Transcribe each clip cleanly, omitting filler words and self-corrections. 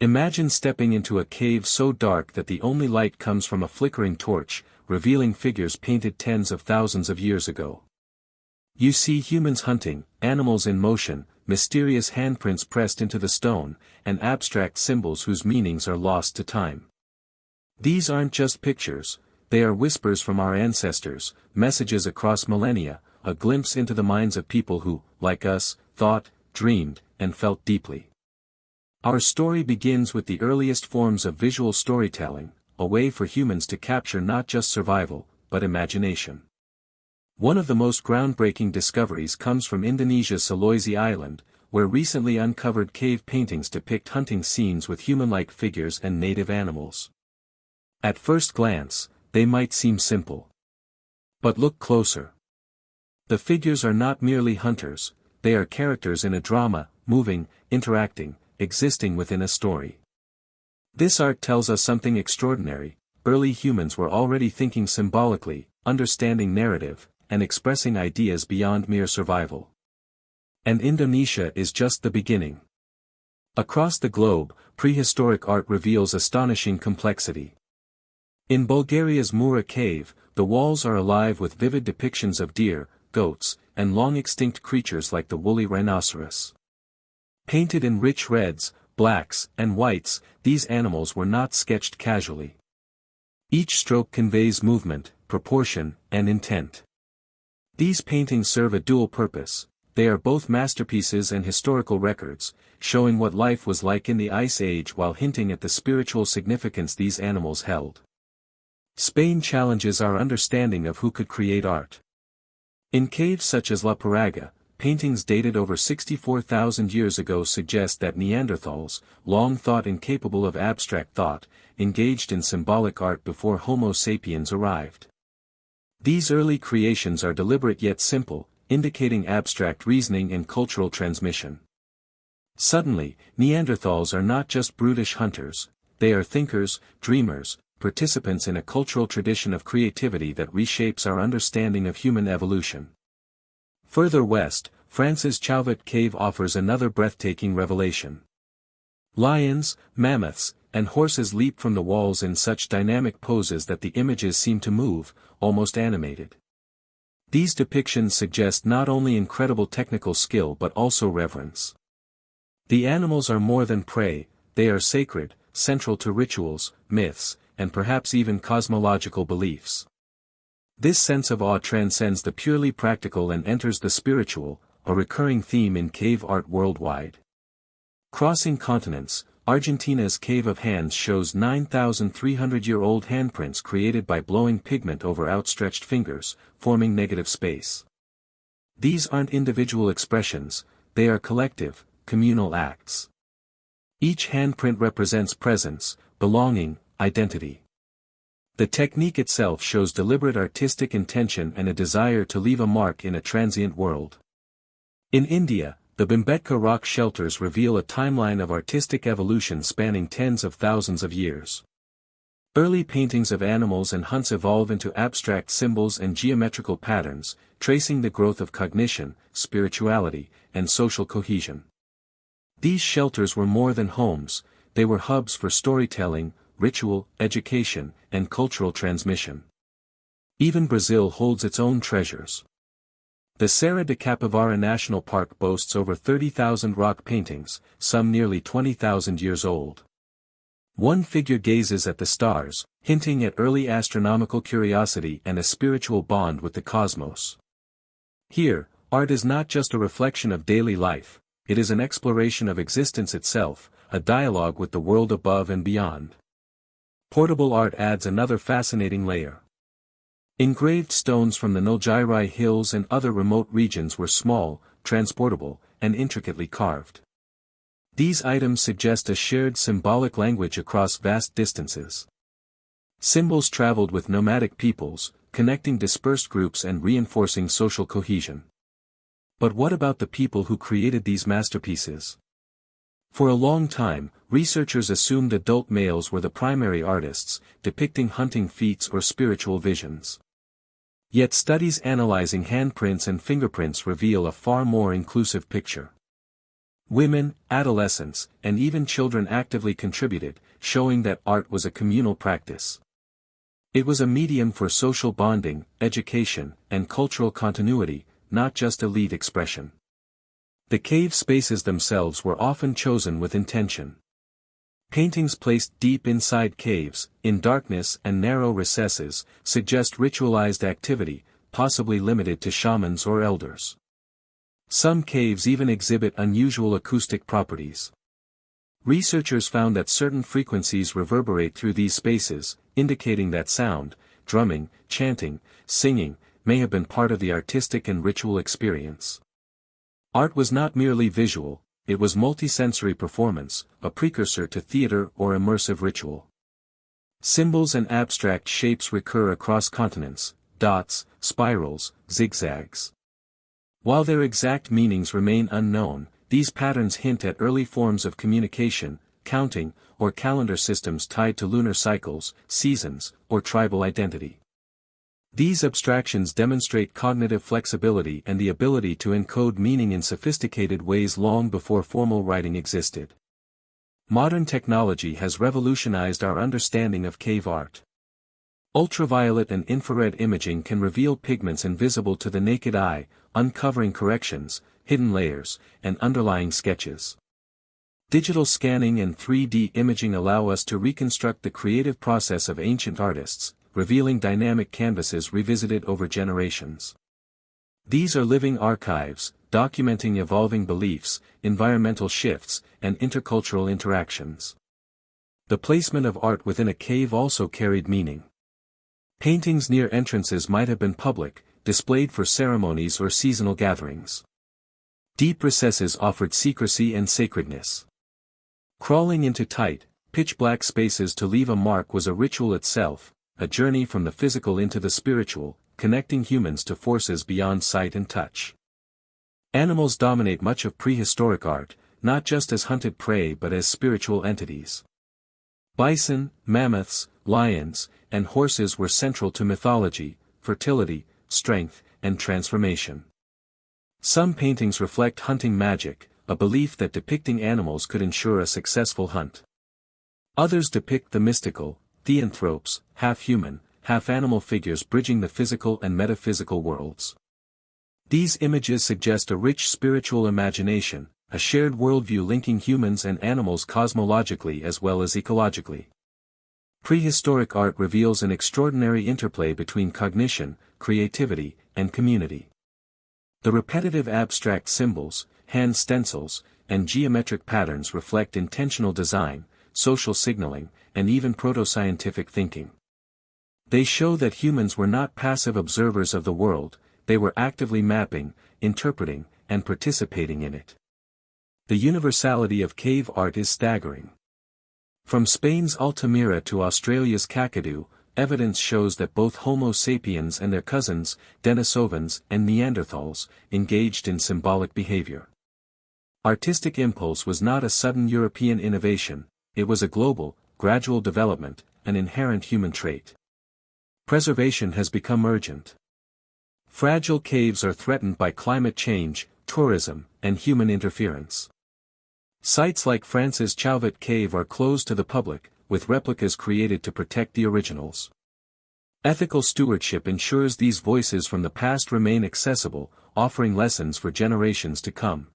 Imagine stepping into a cave so dark that the only light comes from a flickering torch, revealing figures painted tens of thousands of years ago. You see humans hunting, animals in motion, mysterious handprints pressed into the stone, and abstract symbols whose meanings are lost to time. These aren't just pictures, they are whispers from our ancestors, messages across millennia, a glimpse into the minds of people who, like us, thought, dreamed, and felt deeply. Our story begins with the earliest forms of visual storytelling, a way for humans to capture not just survival, but imagination. One of the most groundbreaking discoveries comes from Indonesia's Sulawesi Island, where recently uncovered cave paintings depict hunting scenes with human-like figures and native animals. At first glance, they might seem simple. But look closer. The figures are not merely hunters, they are characters in a drama, moving, interacting, existing within a story. This art tells us something extraordinary. Early humans were already thinking symbolically, understanding narrative, and expressing ideas beyond mere survival. And Indonesia is just the beginning. Across the globe, prehistoric art reveals astonishing complexity. In Bulgaria's Mura cave, the walls are alive with vivid depictions of deer, goats, and long-extinct creatures like the woolly rhinoceros. Painted in rich reds, blacks, and whites, these animals were not sketched casually. Each stroke conveys movement, proportion, and intent. These paintings serve a dual purpose. They are both masterpieces and historical records, showing what life was like in the Ice Age while hinting at the spiritual significance these animals held. Spain challenges our understanding of who could create art. In caves such as La Parraga, paintings dated over 64,000 years ago suggest that Neanderthals, long thought incapable of abstract thought, engaged in symbolic art before Homo sapiens arrived. These early creations are deliberate yet simple, indicating abstract reasoning and cultural transmission. Suddenly, Neanderthals are not just brutish hunters, they are thinkers, dreamers, participants in a cultural tradition of creativity that reshapes our understanding of human evolution. Further west, France's Chauvet Cave offers another breathtaking revelation. Lions, mammoths, and horses leap from the walls in such dynamic poses that the images seem to move, almost animated. These depictions suggest not only incredible technical skill but also reverence. The animals are more than prey, they are sacred, central to rituals, myths, and perhaps even cosmological beliefs. This sense of awe transcends the purely practical and enters the spiritual, a recurring theme in cave art worldwide. Crossing continents, Argentina's Cave of Hands shows 9,300-year-old handprints created by blowing pigment over outstretched fingers, forming negative space. These aren't individual expressions, they are collective, communal acts. Each handprint represents presence, belonging, identity. The technique itself shows deliberate artistic intention and a desire to leave a mark in a transient world. In India, the Bhimbetka rock shelters reveal a timeline of artistic evolution spanning tens of thousands of years. Early paintings of animals and hunts evolve into abstract symbols and geometrical patterns, tracing the growth of cognition, spirituality, and social cohesion. These shelters were more than homes, they were hubs for storytelling, ritual, education, and cultural transmission. Even Brazil holds its own treasures. The Serra de Capivara National Park boasts over 30,000 rock paintings, some nearly 20,000 years old. One figure gazes at the stars, hinting at early astronomical curiosity and a spiritual bond with the cosmos. Here, art is not just a reflection of daily life, it is an exploration of existence itself, a dialogue with the world above and beyond. Portable art adds another fascinating layer. Engraved stones from the Nilgiri Hills and other remote regions were small, transportable, and intricately carved. These items suggest a shared symbolic language across vast distances. Symbols traveled with nomadic peoples, connecting dispersed groups and reinforcing social cohesion. But what about the people who created these masterpieces? For a long time, researchers assumed adult males were the primary artists, depicting hunting feats or spiritual visions. Yet studies analyzing handprints and fingerprints reveal a far more inclusive picture. Women, adolescents, and even children actively contributed, showing that art was a communal practice. It was a medium for social bonding, education, and cultural continuity, not just elite expression. The cave spaces themselves were often chosen with intention. Paintings placed deep inside caves, in darkness and narrow recesses, suggest ritualized activity, possibly limited to shamans or elders. Some caves even exhibit unusual acoustic properties. Researchers found that certain frequencies reverberate through these spaces, indicating that sound, drumming, chanting, singing, may have been part of the artistic and ritual experience. Art was not merely visual, it was multisensory performance, a precursor to theater or immersive ritual. Symbols and abstract shapes recur across continents: dots, spirals, zigzags. While their exact meanings remain unknown, these patterns hint at early forms of communication, counting, or calendar systems tied to lunar cycles, seasons, or tribal identity. These abstractions demonstrate cognitive flexibility and the ability to encode meaning in sophisticated ways long before formal writing existed. Modern technology has revolutionized our understanding of cave art. Ultraviolet and infrared imaging can reveal pigments invisible to the naked eye, uncovering corrections, hidden layers, and underlying sketches. Digital scanning and 3D imaging allow us to reconstruct the creative process of ancient artists, revealing dynamic canvases revisited over generations. These are living archives, documenting evolving beliefs, environmental shifts, and intercultural interactions. The placement of art within a cave also carried meaning. Paintings near entrances might have been public, displayed for ceremonies or seasonal gatherings. Deep recesses offered secrecy and sacredness. Crawling into tight, pitch-black spaces to leave a mark was a ritual itself, a journey from the physical into the spiritual, connecting humans to forces beyond sight and touch. Animals dominate much of prehistoric art, not just as hunted prey but as spiritual entities. Bison, mammoths, lions, and horses were central to mythology, fertility, strength, and transformation. Some paintings reflect hunting magic, a belief that depicting animals could ensure a successful hunt. Others depict the mystical, theanthropes, half-human, half-animal figures bridging the physical and metaphysical worlds. These images suggest a rich spiritual imagination, a shared worldview linking humans and animals cosmologically as well as ecologically. Prehistoric art reveals an extraordinary interplay between cognition, creativity, and community. The repetitive abstract symbols, hand stencils, and geometric patterns reflect intentional design, social signaling, and even proto-scientific thinking. They show that humans were not passive observers of the world, they were actively mapping, interpreting, and participating in it. The universality of cave art is staggering. From Spain's Altamira to Australia's Kakadu, evidence shows that both Homo sapiens and their cousins, Denisovans and Neanderthals, engaged in symbolic behavior. Artistic impulse was not a sudden European innovation, it was a global, gradual development, an inherent human trait. Preservation has become urgent. Fragile caves are threatened by climate change, tourism, and human interference. Sites like France's Chauvet Cave are closed to the public, with replicas created to protect the originals. Ethical stewardship ensures these voices from the past remain accessible, offering lessons for generations to come.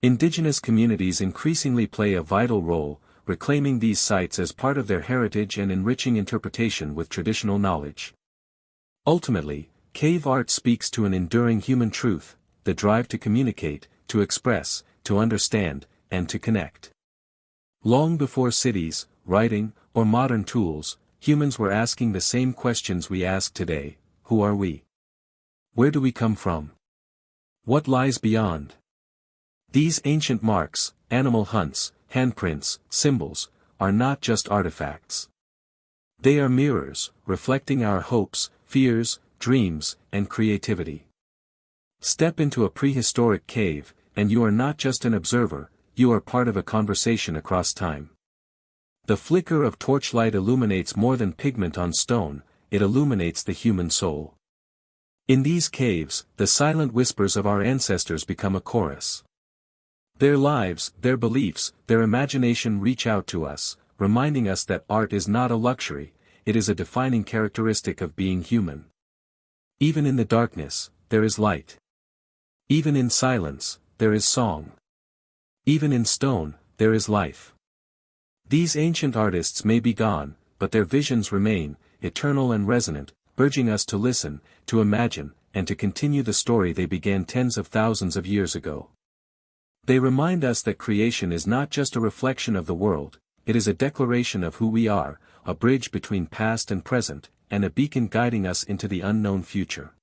Indigenous communities increasingly play a vital role, reclaiming these sites as part of their heritage and enriching interpretation with traditional knowledge. Ultimately, cave art speaks to an enduring human truth, the drive to communicate, to express, to understand, and to connect. Long before cities, writing, or modern tools, humans were asking the same questions we ask today: who are we? Where do we come from? What lies beyond? These ancient marks, animal hunts, handprints, symbols, are not just artifacts. They are mirrors, reflecting our hopes, fears, dreams, and creativity. Step into a prehistoric cave, and you are not just an observer, you are part of a conversation across time. The flicker of torchlight illuminates more than pigment on stone, it illuminates the human soul. In these caves, the silent whispers of our ancestors become a chorus. Their lives, their beliefs, their imagination reach out to us, reminding us that art is not a luxury, it is a defining characteristic of being human. Even in the darkness, there is light. Even in silence, there is song. Even in stone, there is life. These ancient artists may be gone, but their visions remain, eternal and resonant, urging us to listen, to imagine, and to continue the story they began tens of thousands of years ago. They remind us that creation is not just a reflection of the world, it is a declaration of who we are, a bridge between past and present, and a beacon guiding us into the unknown future.